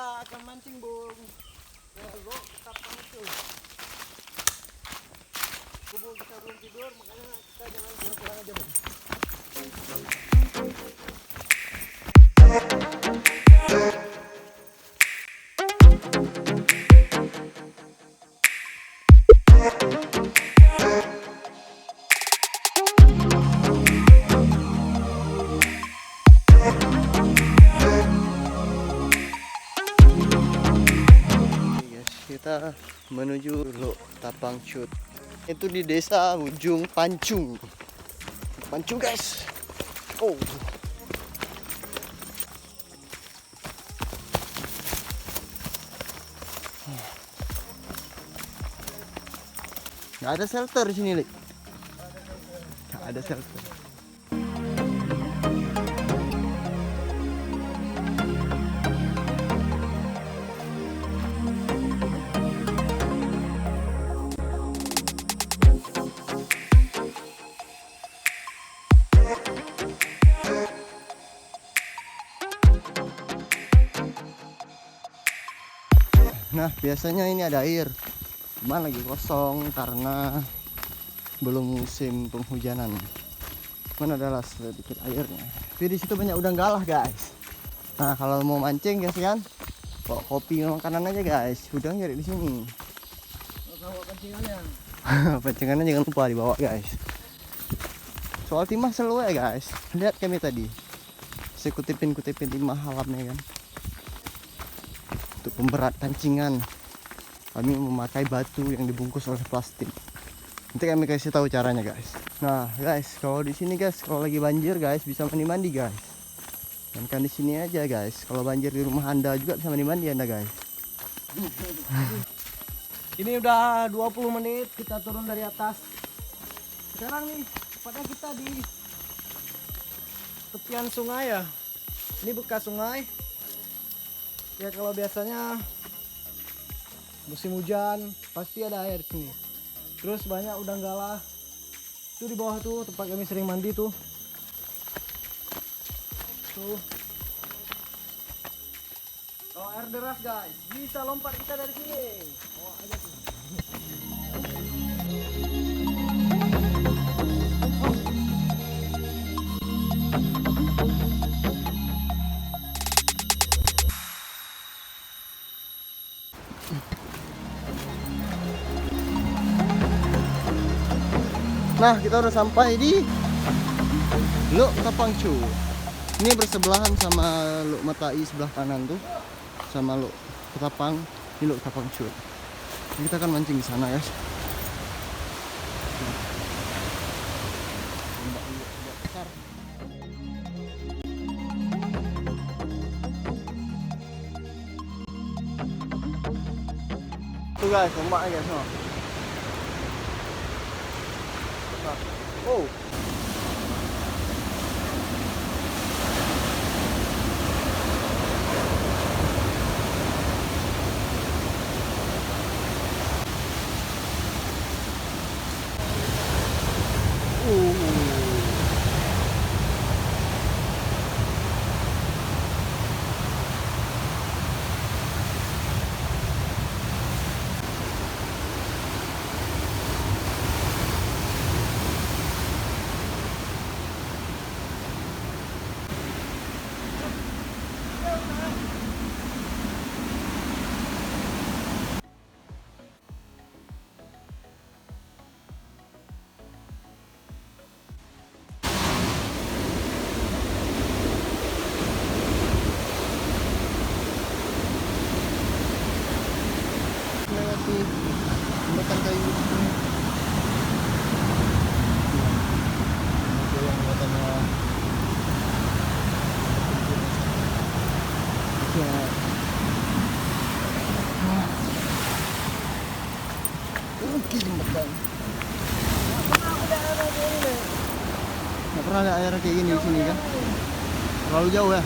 akan mancing, Bung. Ya, lo kapan itu? Bung, kita belum tidur, makanya kita jangan pulang aja, Bung. Kita menuju Lok Tapang Cut. Itu di desa ujung Pancung. Pancung, guys. Oh. Nggak ada shelter di sini, Lik. Nggak ada shelter. Nah, biasanya ini ada air, cuman lagi kosong karena belum musim penghujanan. Cuman adalah sedikit airnya. Tapi di situ banyak udang galah, guys. Nah, kalau mau mancing guys kan, bawa kopi makanan aja, guys. Udang nyari di sini. Bawa pancingannya. Pancingannya jangan lupa dibawa, guys. Soal timah selalu ya, guys. Lihat kami tadi. Saya kutipin timah halamnya kan. Untuk pemberat pancingan kami memakai batu yang dibungkus oleh plastik. Nanti kami kasih tahu caranya, guys. Nah, guys, kalau di sini, guys, kalau lagi banjir, guys, bisa mandi-mandi, guys. Dan kan di sini aja, guys. Kalau banjir di rumah Anda juga bisa mandi-mandi Anda, guys. Ini udah 20 menit kita turun dari atas. Sekarang nih, tepatnya kita di tepian sungai ya. Ini bekas sungai. Ya kalau biasanya musim hujan pasti ada air di sini. Terus banyak udang galah. Itu di bawah tuh tempat kami sering mandi tuh. Tuh. Kalau air deras, guys, bisa lompat kita dari sini. Oh, aja tuh. Nah, kita udah sampai di Lok Tapang Cut. Ini bersebelahan sama Lok Matai sebelah kanan tuh, sama Lok Ketapang di Lok Tapang Cut. Kita akan mancing di sana, guys. Tuh, guys, ombaknya, guys. Oh. Melewati jembatan kayu. Itu yang katanya jembatan. Nggak pernah ada air kayak gini di sini kan? Terlalu jauh ya?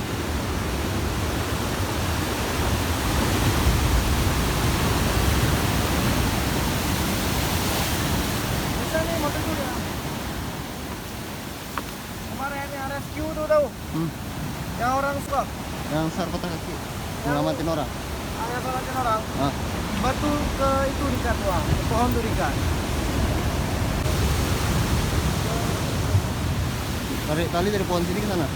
Bisa nih motor dulu ya. Kemarin yang rescue tuh tahu. Yang orang suka. Yang sar patah kaki, nyelamatin orang. Ayah salahkan orang. Ah. Batu ke itu diikat doang, ke pohon tuh diikat. Tarik tali dari pohon sini ke sana.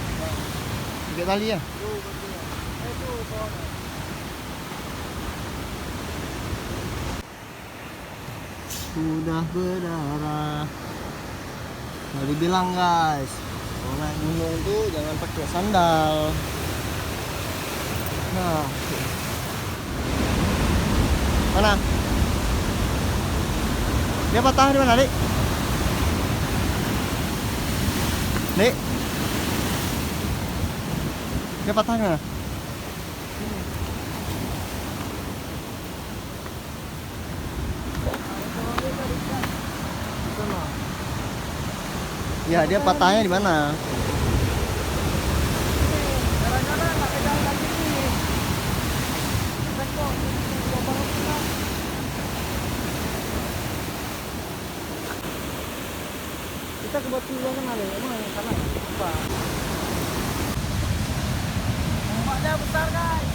Ikat tali ya. Tuh batunya. Itu pohonnya. Sudah berdarah. Tadi bilang guys, kalau naik gunung tuh jangan pakai sandal. Nah, mana? Dia patah di mana, Dik? Dik? Dia patah di mana? Sana. Ya, dia patahnya di mana? Gara-gara nggak pegang kaki ini. Tekok, lubang itu. Kita ke batu dulu kan ada, emang yang sana apa? Ombaknya besar guys.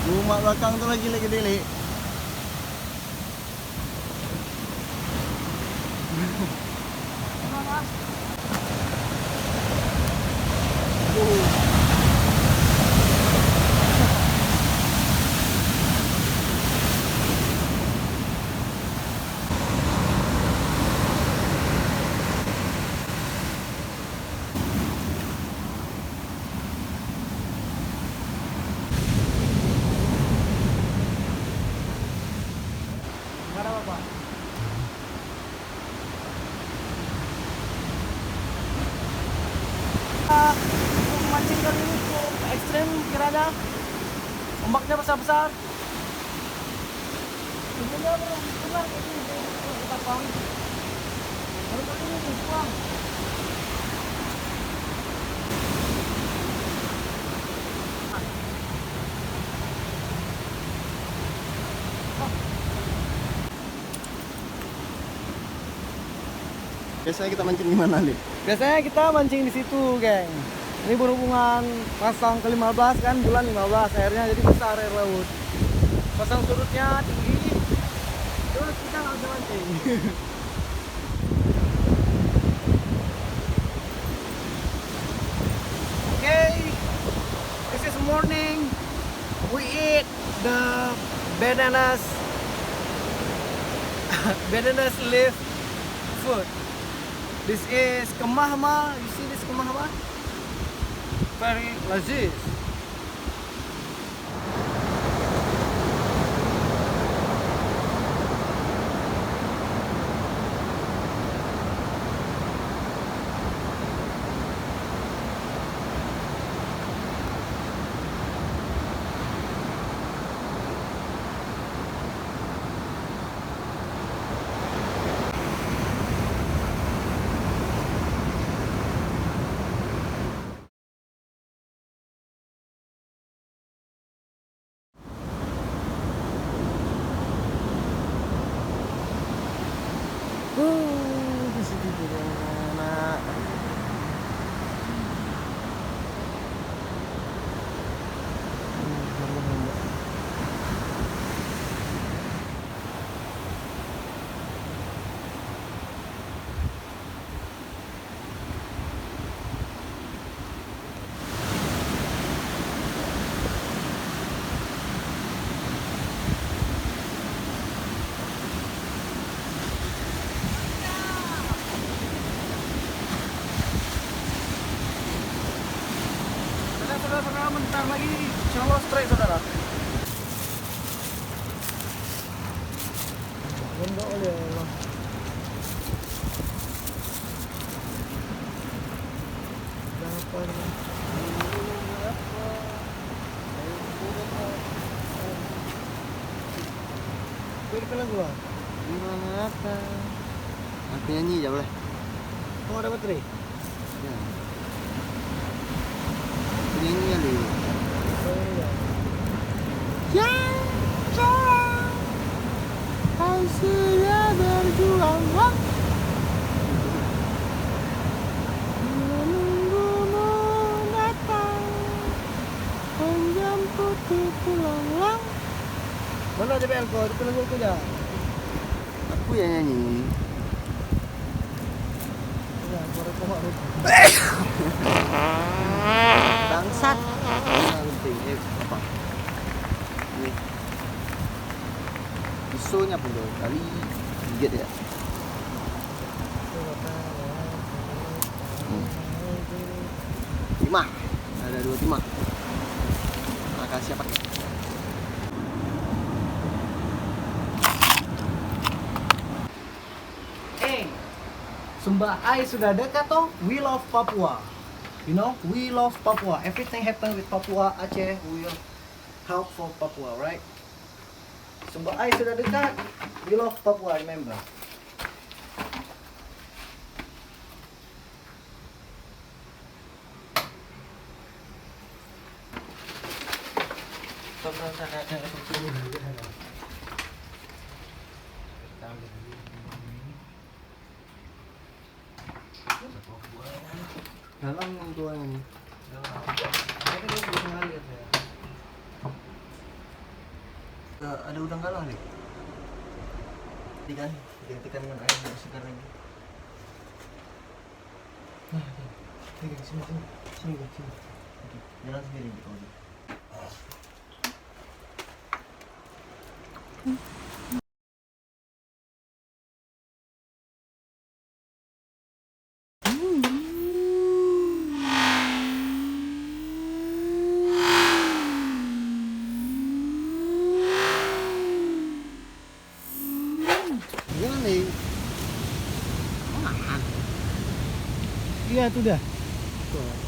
Rumah belakang tuh lagi gede, Li. Nggak ada apa-apa. Untuk mancing kali ini cukup ekstrim kiranya. Ombaknya besar-besar. Sebenarnya belum pernah ini kita pang. Baru kali ini pulang. Biasanya kita mancing di mana, Li? Biasanya kita mancing di situ, geng. Ini berhubungan pasang ke-15 kan, bulan 15 airnya jadi besar air laut. Pasang surutnya tinggi. Terus kita nggak bisa mancing. Okay, this is morning. We eat the bananas bananas leaf food. This is kemahma. You see this kemahma? Very laziz. Di situ juga enak. Saudara-saudara, bentar lagi insya Allah strike saudara. Benda oleh Allah. Pilih lagu lah. Gimana apa? Aku nyanyi aja boleh. Oh ada baterai. Ya. Aku nyanyi ya dulu. Oh iya. Yang cerah, hasilnya berjuang. Menunggumu datang, menjemputku pulang. Mana JBL kau? Pilih lagu aku aja. Aku yang nyanyi. Ya, suara kau mak rugi. Bangsat. Nah, penting. Apa? Ini. Pisaunya pun dua kali gigit ya. Timah. Ada 2 timah. Makasih apa? Sumba Ai sudah dekat toh. We love Papua. You know, we love Papua. Everything happen with Papua, Aceh. We will help for Papua, right? Sumba Ai sudah dekat. We love Papua, remember. Dalam yang tuanya. Ada udang galah nih. Kan, tekan dengan air biar segar lagi. Nah, sini, sini, sini, sini, sini. Jalan sendiri gitu. Gimana nih? Iya, itu dah. Tuh.